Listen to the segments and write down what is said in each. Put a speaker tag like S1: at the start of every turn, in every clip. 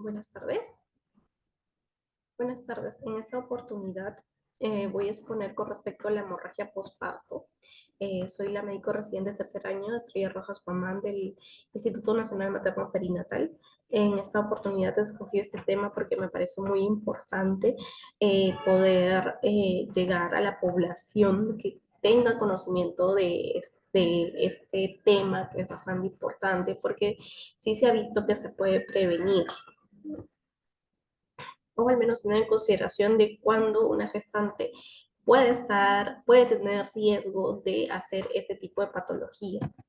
S1: Buenas tardes. Buenas tardes. En esta oportunidad voy a exponer con respecto a la hemorragia postparto. Soy la médico residente de tercer año, Estrella Rojas Guamán, del Instituto Nacional Materno Perinatal. En esta oportunidad he escogido este tema porque me parece muy importante poder llegar a la población que tenga conocimiento de este tema, que es bastante importante, porque sí se ha visto que se puede prevenir, o al menos tener en consideración de cuándo una gestante puede tener riesgo de hacer este tipo de patologías.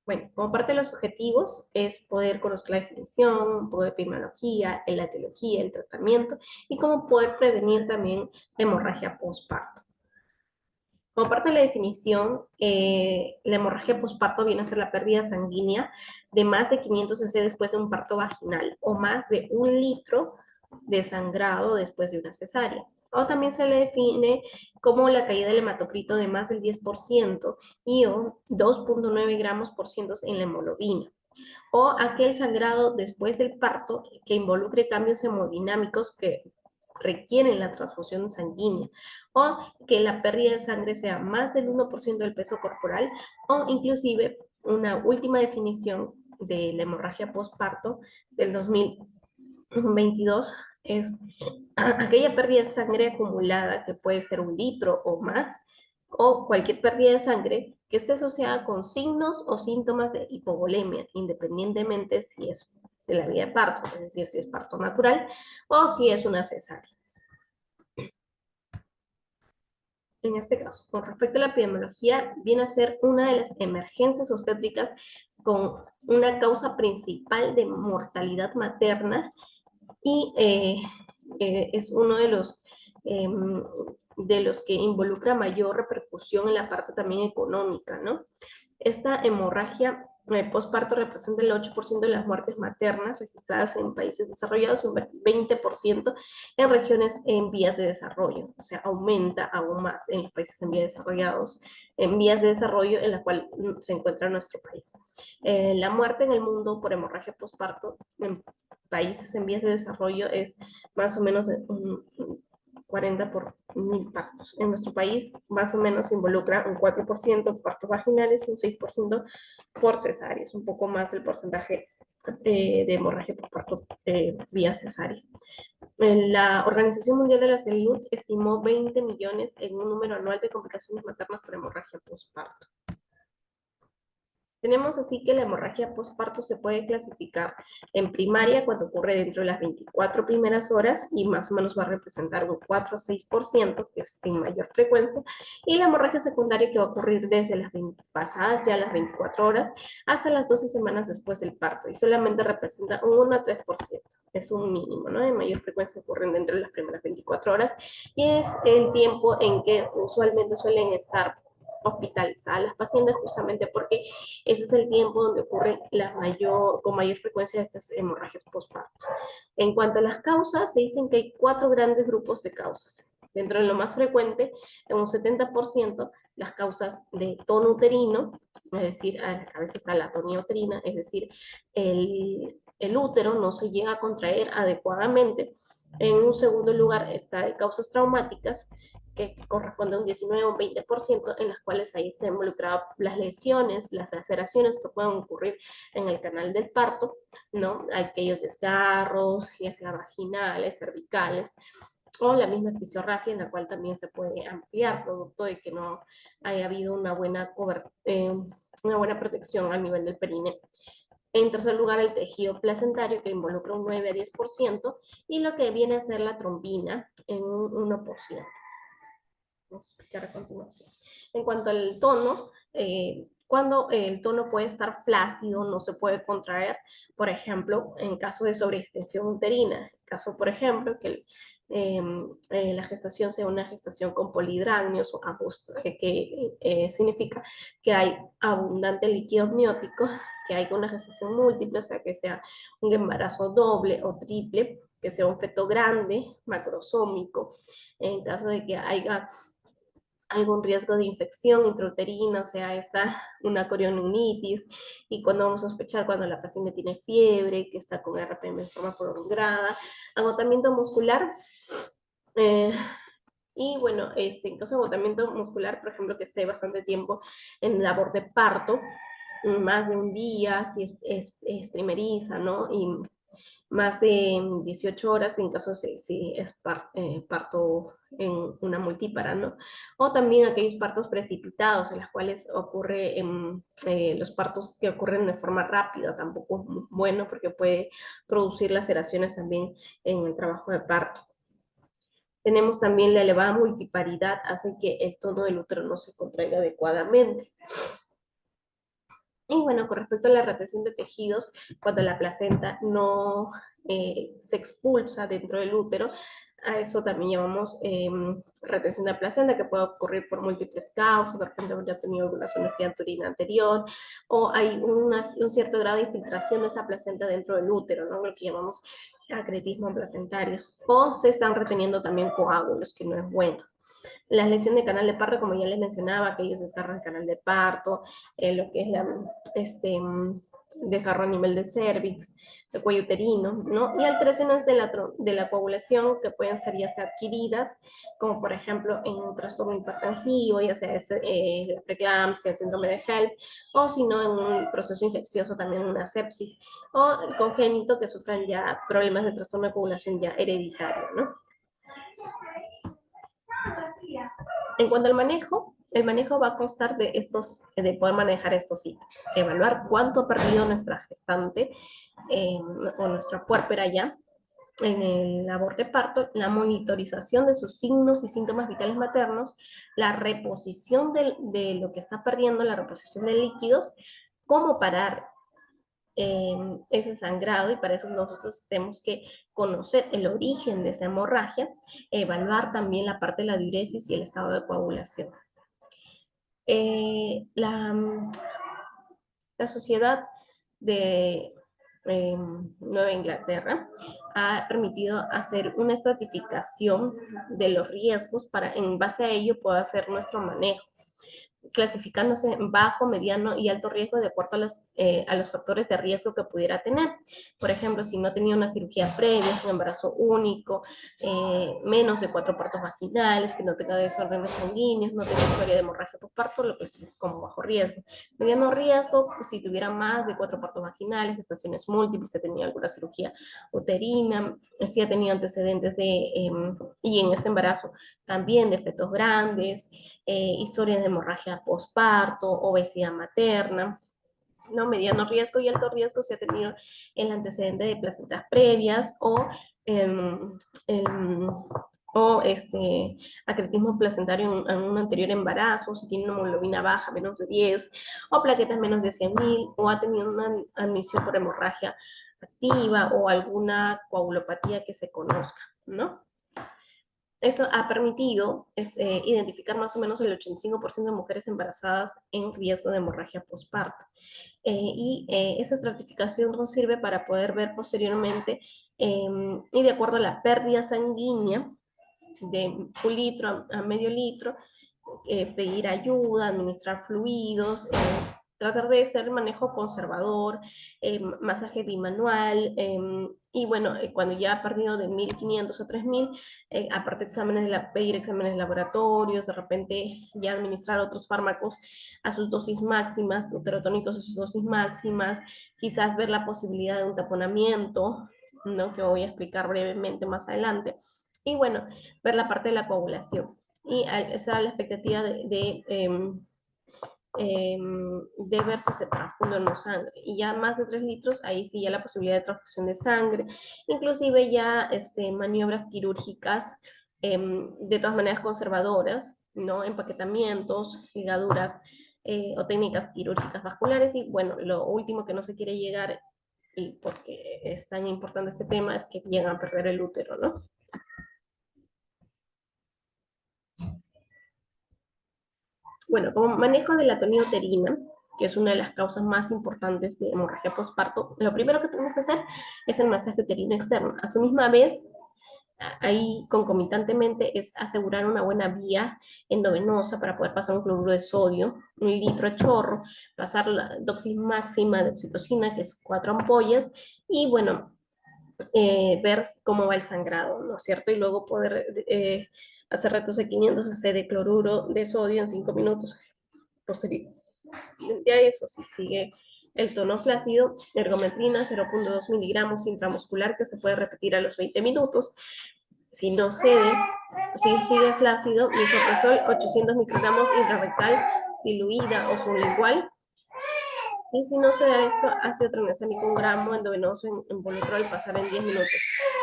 S1: Bueno, como parte de los objetivos es poder conocer la definición, un poco de epidemiología, la etiología, el tratamiento y cómo poder prevenir también la hemorragia postparto. Como parte de la definición, la hemorragia postparto viene a ser la pérdida sanguínea de más de 500 cc después de un parto vaginal o más de 1 litro de sangrado después de una cesárea. O también se le define como la caída del hematocrito de más del 10% y o 2,9 gramos por ciento en la hemoglobina. O aquel sangrado después del parto que involucre cambios hemodinámicos que requieren la transfusión sanguínea, o que la pérdida de sangre sea más del 1% del peso corporal, o inclusive una última definición de la hemorragia postparto del 2022 es aquella pérdida de sangre acumulada que puede ser 1 litro o más, o cualquier pérdida de sangre que esté asociada con signos o síntomas de hipovolemia, independientemente si es de la vía de parto, es decir, si es parto natural o si es una cesárea. En este caso, con respecto a la epidemiología, viene a ser una de las emergencias obstétricas con una causa principal de mortalidad materna y es uno de los que involucra mayor repercusión en la parte también económica, ¿no? Esta hemorragia postparto representa el 8% de las muertes maternas registradas en países desarrollados y un 20% en regiones en vías de desarrollo. O sea, aumenta aún más en los países en vías desarrollados, en vías de desarrollo en la cual se encuentra nuestro país. La muerte en el mundo por hemorragia postparto en países en vías de desarrollo es más o menos un 40 por 1000 partos. En nuestro país, más o menos involucra un 4% por partos vaginales y un 6% por cesáreas, un poco más el porcentaje de hemorragia por parto vía cesárea. La Organización Mundial de la Salud estimó 20 millones en un número anual de complicaciones maternas por hemorragia postparto. Tenemos así que la hemorragia postparto se puede clasificar en primaria cuando ocurre dentro de las 24 primeras horas y más o menos va a representar un 4 a 6%, que es en mayor frecuencia, y la hemorragia secundaria que va a ocurrir desde las pasadas ya las 24 horas hasta las 12 semanas después del parto y solamente representa un 1 a 3%. Es un mínimo, ¿no? En mayor frecuencia ocurren dentro de las primeras 24 horas y es el tiempo en que usualmente suelen estar hospitalizadas las pacientes justamente porque ese es el tiempo donde ocurre con mayor frecuencia estas hemorragias postparto. En cuanto a las causas, se dicen que hay 4 grandes grupos de causas. Dentro de lo más frecuente, en un 70%, las causas de tono uterino, es decir, a la cabeza está la atonía uterina, es decir, el útero no se llega a contraer adecuadamente. En un segundo lugar está de causas traumáticas, que corresponde a un 19 o un 20%, en las cuales ahí está involucrado las lesiones, las laceraciones que pueden ocurrir en el canal del parto, ¿no? Aquellos desgarros, ya sea vaginales, cervicales, o la misma fisiorragia en la cual también se puede ampliar producto de que no haya habido una buena protección a nivel del perine. En tercer lugar, el tejido placentario, que involucra un 9 a 10%, y lo que viene a ser la trombina en un 1%. Vamos a explicar a continuación. En cuanto al tono, cuando el tono puede estar flácido, no se puede contraer, por ejemplo, en caso de sobreextensión uterina, en caso, por ejemplo, que la gestación sea una gestación con polidrácnios, que significa que hay abundante líquido amniótico, que hay una gestación múltiple, o sea, que sea un embarazo doble o triple, que sea un feto grande, macrosómico, en caso de que haya algún riesgo de infección intrauterina, sea esta una corionitis, y cuando vamos a sospechar cuando la paciente tiene fiebre, que está con RPM en forma prolongada, agotamiento muscular, eh, y bueno, en caso de agotamiento muscular, por ejemplo, que esté bastante tiempo en labor de parto, más de un día, si es primeriza, ¿no? Y más de 18 horas en caso si es parto en una multípara, ¿no? O también aquellos partos precipitados en los cuales ocurre los partos que ocurren de forma rápida, tampoco es muy bueno porque puede producir laceraciones también en el trabajo de parto. Tenemos también la elevada multiparidad, hace que el tono del útero no se contraiga adecuadamente. Y bueno, con respecto a la retención de tejidos, cuando la placenta no se expulsa dentro del útero, a eso también llamamos retención de placenta, que puede ocurrir por múltiples causas, de repente habría tenido alguna sonografía urina anterior, o hay un cierto grado de infiltración de esa placenta dentro del útero, ¿no? Lo que llamamos acretismo placentarios, o se están reteniendo también coágulos, que no es bueno. La lesión de canal de parto, como ya les mencionaba, aquellos desgarros de canal de parto, lo que es desgarro a nivel de cervix, de cuello uterino, ¿no? Y alteraciones de la coagulación que pueden ser ya sea adquiridas, como por ejemplo en un trastorno hipertensivo, ya sea la preeclampsia, el síndrome de HELP, o si no en un proceso infeccioso también una sepsis, o el congénito que sufran ya problemas de trastorno de coagulación ya hereditario, ¿no? En cuanto al manejo, el manejo va a constar de poder manejar estos ítems. Evaluar cuánto ha perdido nuestra gestante o nuestra puérpera ya en el labor de parto, la monitorización de sus signos y síntomas vitales maternos, la reposición de lo que está perdiendo, la reposición de líquidos, cómo parar ese sangrado, y para eso nosotros tenemos que conocer el origen de esa hemorragia, evaluar también la parte de la diuresis y el estado de coagulación. Eh, la, la sociedad de Nueva Inglaterra ha permitido hacer una estratificación de los riesgos para en base a ello poder hacer nuestro manejo, clasificándose en bajo, mediano y alto riesgo de acuerdo a los factores de riesgo que pudiera tener. Por ejemplo, si no tenía una cirugía previa, es un embarazo único, menos de 4 partos vaginales, que no tenga desórdenes sanguíneos, no tenga historia de hemorragia postparto, lo clasifico como bajo riesgo. Mediano riesgo, si tuviera más de 4 partos vaginales, gestaciones múltiples, si tenía alguna cirugía uterina, si ha tenido antecedentes y en este embarazo también de fetos grandes, historias de hemorragia postparto, obesidad materna, ¿no? Mediano riesgo y alto riesgo si ha tenido el antecedente de placentas previas o acretismo placentario en un anterior embarazo, si tiene una hemoglobina baja, menos de 10, o plaquetas menos de 100.000, o ha tenido una admisión por hemorragia activa o alguna coagulopatía que se conozca, ¿no? Eso ha permitido identificar más o menos el 85% de mujeres embarazadas en riesgo de hemorragia postparto. Esa estratificación nos sirve para poder ver posteriormente y de acuerdo a la pérdida sanguínea de 1 litro a medio litro, pedir ayuda, administrar fluidos, tratar de hacer manejo conservador, masaje bimanual, y bueno, cuando ya ha perdido de 1.500 a 3.000, aparte pedir exámenes laboratorios, de repente ya administrar otros fármacos a sus dosis máximas, uterotónicos a sus dosis máximas, quizás ver la posibilidad de un taponamiento, ¿no? Que voy a explicar brevemente más adelante. Y bueno, ver la parte de la coagulación. Y esa es la expectativa de ver si se transfunde o no sangre. Y ya más de 3 litros, ahí sí ya la posibilidad de transfusión de sangre, inclusive ya maniobras quirúrgicas, de todas maneras conservadoras, ¿no? Empaquetamientos, ligaduras o técnicas quirúrgicas vasculares. Y bueno, lo último que no se quiere llegar, y porque es tan importante este tema, es que llegan a perder el útero, ¿no? Bueno, como manejo de la atonía uterina, que es una de las causas más importantes de hemorragia postparto, lo primero que tenemos que hacer es el masaje uterino externo. A su misma vez, ahí concomitantemente es asegurar una buena vía endovenosa para poder pasar un cloruro de sodio, 1 litro a chorro, pasar la dosis máxima de oxitocina, que es 4 ampollas, y bueno, ver cómo va el sangrado, ¿no es cierto? Y luego poder hacer retos de 500 cc de cloruro de sodio en 5 minutos. Posteriormente a eso, si sigue el tono flácido, ergometrina 0,2 miligramos intramuscular que se puede repetir a los 20 minutos. Si no cede, si sigue flácido, misoprostol 800 microgramos intrarrectal diluida o sublingual. Y si no se da esto, ácido tranexámico 1 gramo endovenoso en Volutrol pasar en 10 minutos.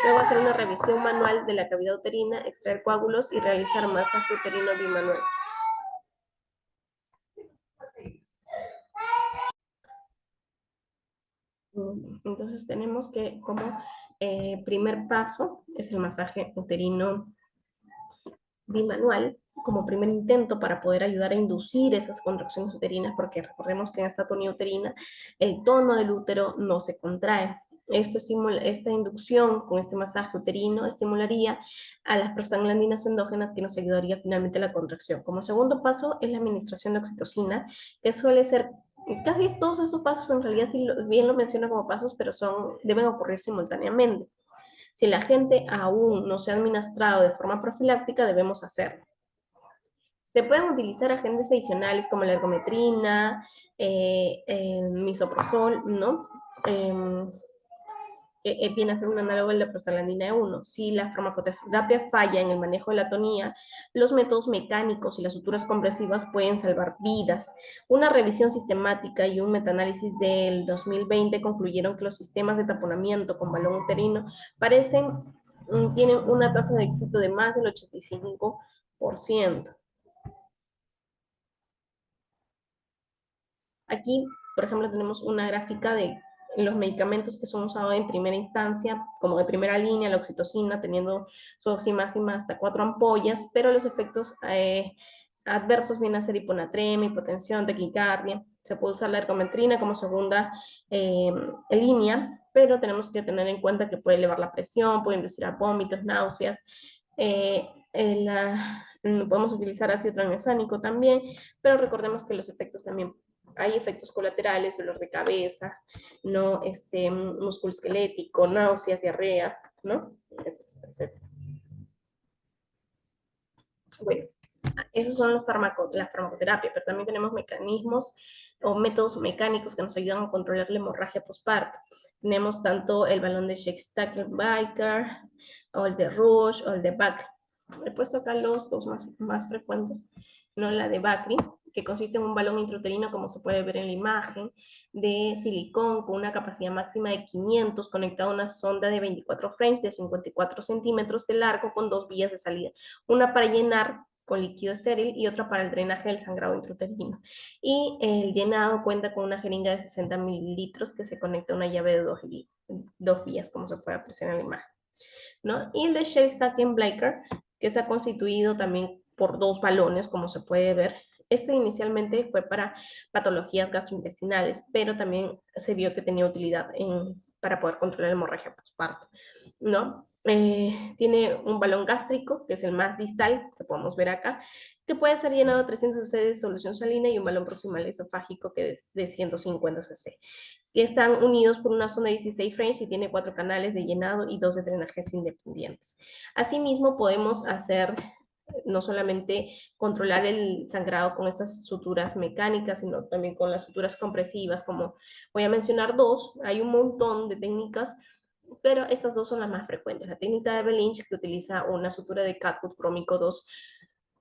S1: Luego hacer una revisión manual de la cavidad uterina, extraer coágulos y realizar masaje uterino bimanual. Entonces tenemos que como primer paso es el masaje uterino bimanual como primer intento para poder ayudar a inducir esas contracciones uterinas, porque recordemos que en esta tonía uterina el tono del útero no se contrae. Esta inducción con este masaje uterino estimularía a las prostaglandinas endógenas que nos ayudaría finalmente a la contracción. Como segundo paso es la administración de oxitocina, que suele ser casi todos esos pasos en realidad, si bien lo menciono como pasos, pero deben ocurrir simultáneamente. Si la gente aún no se ha administrado de forma profiláctica, debemos hacerlo. Se pueden utilizar agentes adicionales como la ergometrina, el misoprostol, ¿no? Que viene a ser un análogo de la prostaglandina E1. Si la farmacoterapia falla en el manejo de la tonía, los métodos mecánicos y las suturas compresivas pueden salvar vidas. Una revisión sistemática y un metaanálisis del 2020 concluyeron que los sistemas de taponamiento con balón uterino tienen una tasa de éxito de más del 85%. Aquí, por ejemplo, tenemos una gráfica de los medicamentos que son usados en primera instancia, como de primera línea, la oxitocina, teniendo su oximáxima hasta 4 ampollas, pero los efectos adversos vienen a ser hiponatremia, hipotensión, taquicardia. Se puede usar la ergometrina como segunda línea, pero tenemos que tener en cuenta que puede elevar la presión, puede inducir a vómitos, náuseas. Podemos utilizar ácido tranexámico también, pero recordemos que los efectos también hay efectos colaterales, dolor de cabeza, ¿no? Musculoesquelético, náuseas, diarreas, ¿no? Etcétera. Bueno, esos son la farmacoterapia, pero también tenemos mecanismos o métodos mecánicos que nos ayudan a controlar la hemorragia postparto. Tenemos tanto el balón de Shakespeare-Baker, o el de Rush, o el de Bacri. He puesto acá los dos más frecuentes, ¿no? La de Bacri, que consiste en un balón intrauterino, como se puede ver en la imagen, de silicón con una capacidad máxima de 500, conectado a una sonda de 24 frames de 54 centímetros de largo con 2 vías de salida, una para llenar con líquido estéril y otra para el drenaje del sangrado intrauterino. Y el llenado cuenta con una jeringa de 60 mililitros que se conecta a una llave de 2 vías, como se puede apreciar en la imagen, ¿no? Y el de Shell-Sacken-Blaker, que está constituido también por 2 balones, como se puede ver. Esto inicialmente fue para patologías gastrointestinales, pero también se vio que tenía utilidad para poder controlar la hemorragia postparto, ¿no? Tiene un balón gástrico, que es el más distal, que podemos ver acá, que puede ser llenado a 300 cc de solución salina, y un balón proximal esofágico que es de 150 cc, que están unidos por una zona de 16 frames y tiene 4 canales de llenado y 2 de drenajes independientes. Asimismo, podemos hacer no solamente controlar el sangrado con estas suturas mecánicas, sino también con las suturas compresivas, como voy a mencionar dos. Hay un montón de técnicas, pero estas dos son las más frecuentes. La técnica de Belinch, que utiliza una sutura de Catwood crómico 2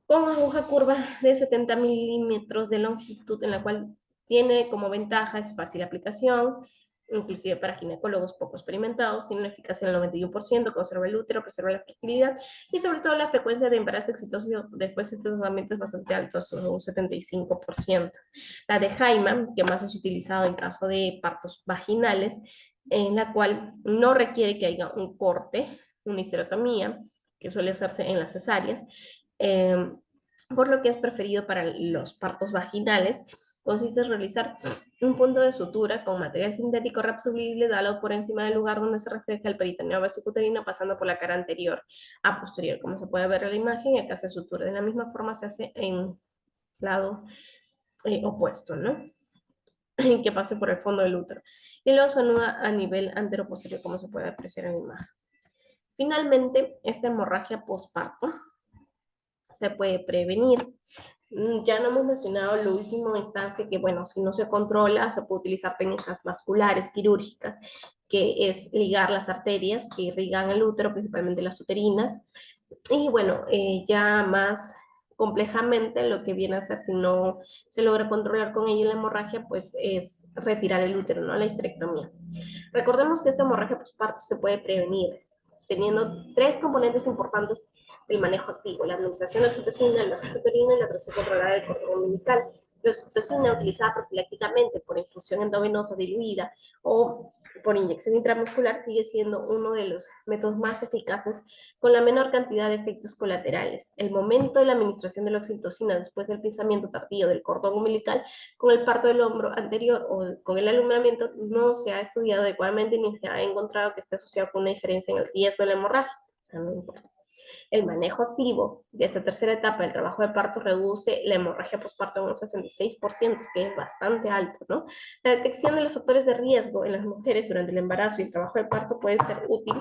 S1: con aguja curva de 70 milímetros de longitud, en la cual tiene como ventaja es fácil aplicación, inclusive para ginecólogos poco experimentados, tiene una eficacia del 91%, conserva el útero, preserva la fertilidad y sobre todo la frecuencia de embarazo exitoso después de este tratamiento es bastante alto, es un 75%. La de Hyman, que más es utilizado en caso de partos vaginales, en la cual no requiere que haya un corte, una histerectomía, que suele hacerse en las cesáreas, eh, por lo que es preferido para los partos vaginales. Consiste en realizar un punto de sutura con material sintético reabsorbible dado por encima del lugar donde se refleja el peritoneo vesicuterino, pasando por la cara anterior a posterior. Como se puede ver en la imagen, acá se sutura. De la misma forma se hace en lado opuesto, ¿no? Que pase por el fondo del útero. Y luego se anuda a nivel anteroposterior, como se puede apreciar en la imagen. Finalmente, esta hemorragia postparto se puede prevenir. Ya no hemos mencionado lo último instancia que, bueno, si no se controla, se puede utilizar técnicas vasculares, quirúrgicas, que es ligar las arterias que irrigan el útero, principalmente las uterinas. Y bueno, ya más complejamente lo que viene a ser si no se logra controlar con ello la hemorragia, pues es retirar el útero, ¿no? La histerectomía. Recordemos que esta hemorragia postparto se puede prevenir teniendo tres componentes importantes del manejo activo: la administración de oxitocina, el masaje uterino y la presión controlada del cordón umbilical. La oxitocina utilizada profilácticamente por infusión endovenosa diluida o por inyección intramuscular sigue siendo uno de los métodos más eficaces con la menor cantidad de efectos colaterales. El momento de la administración de la oxitocina después del pisamiento tardío del cordón umbilical con el parto del hombro anterior o con el alumbramiento no se ha estudiado adecuadamente ni se ha encontrado que esté asociado con una diferencia en el riesgo de la hemorragia. O sea, no importa. El manejo activo de esta tercera etapa del trabajo de parto reduce la hemorragia postparto en un 66%, que es bastante alto, ¿no? La detección de los factores de riesgo en las mujeres durante el embarazo y el trabajo de parto puede ser útil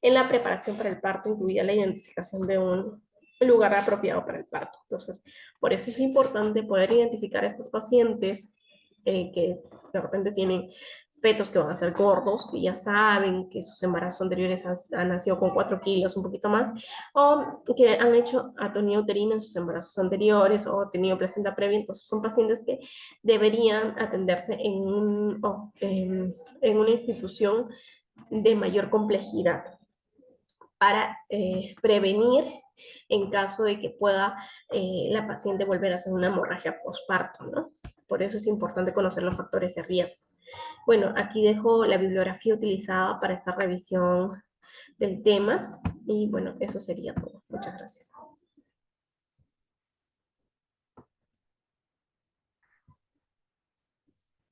S1: en la preparación para el parto, incluida la identificación de un lugar apropiado para el parto. Entonces, por eso es importante poder identificar a estos pacientes que de repente tienen fetos que van a ser gordos, que ya saben que sus embarazos anteriores han nacido con 4 kilos, un poquito más, o que han hecho atonía uterina en sus embarazos anteriores o tenido placenta previa. Entonces son pacientes que deberían atenderse en una institución de mayor complejidad para prevenir en caso de que pueda la paciente volver a hacer una hemorragia postparto, ¿no? Por eso es importante conocer los factores de riesgo. Bueno, aquí dejo la bibliografía utilizada para esta revisión del tema y bueno, eso sería todo. Muchas gracias.